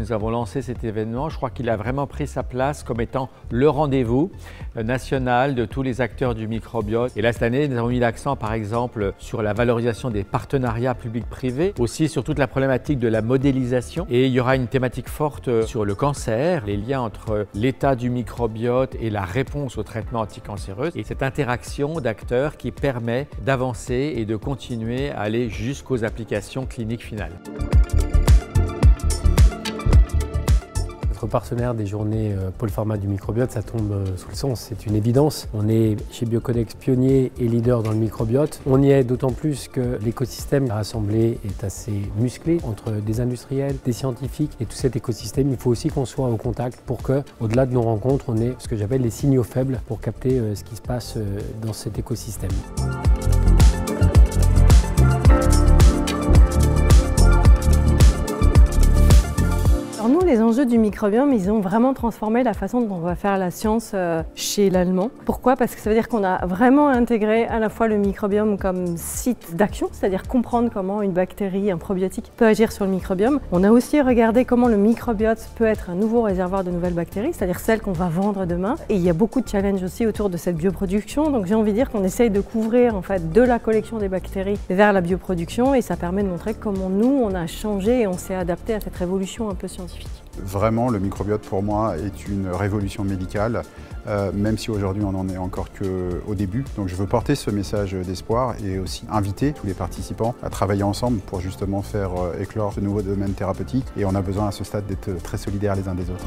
nous avons lancé cet événement, je crois qu'il a vraiment pris sa place comme étant le rendez-vous national de tous les acteurs du microbiote. Et là, cette année, nous avons mis l'accent par exemple sur la valorisation des partenariats publics-privés, aussi sur toute la problématique de la modélisation. Et il y aura une thématique forte sur le cancer, les liens entre l'état du microbiote et la réponse au traitement anticancéreux. Et cette interaction d'acteurs qui permet d'avancer et de continuer à aller jusqu'aux applications cliniques finales. Notre partenaire des journées Pôle Pharma du microbiote, ça tombe sous le sens, c'est une évidence. On est chez Bioconnex pionnier et leader dans le microbiote. On y est d'autant plus que l'écosystème rassemblé est assez musclé entre des industriels, des scientifiques et tout cet écosystème. Il faut aussi qu'on soit au contact pour que, au-delà de nos rencontres, on ait ce que j'appelle les signaux faibles pour capter ce qui se passe dans cet écosystème. Alors nous, les enjeux du microbiome, ils ont vraiment transformé la façon dont on va faire la science chez l'Allemand. Pourquoi? Parce que ça veut dire qu'on a vraiment intégré à la fois le microbiome comme site d'action, c'est-à-dire comprendre comment une bactérie, un probiotique peut agir sur le microbiome. On a aussi regardé comment le microbiote peut être un nouveau réservoir de nouvelles bactéries, c'est-à-dire celles qu'on va vendre demain. Et il y a beaucoup de challenges aussi autour de cette bioproduction. Donc j'ai envie de dire qu'on essaye de couvrir en fait de la collection des bactéries vers la bioproduction et ça permet de montrer comment nous, on a changé et on s'est adapté à cette révolution un peu scientifique. Vraiment, le microbiote pour moi est une révolution médicale, même si aujourd'hui on n'en est encore qu'au début. Donc je veux porter ce message d'espoir et aussi inviter tous les participants à travailler ensemble pour justement faire éclore ce nouveau domaine thérapeutique. Et on a besoin à ce stade d'être très solidaires les uns des autres.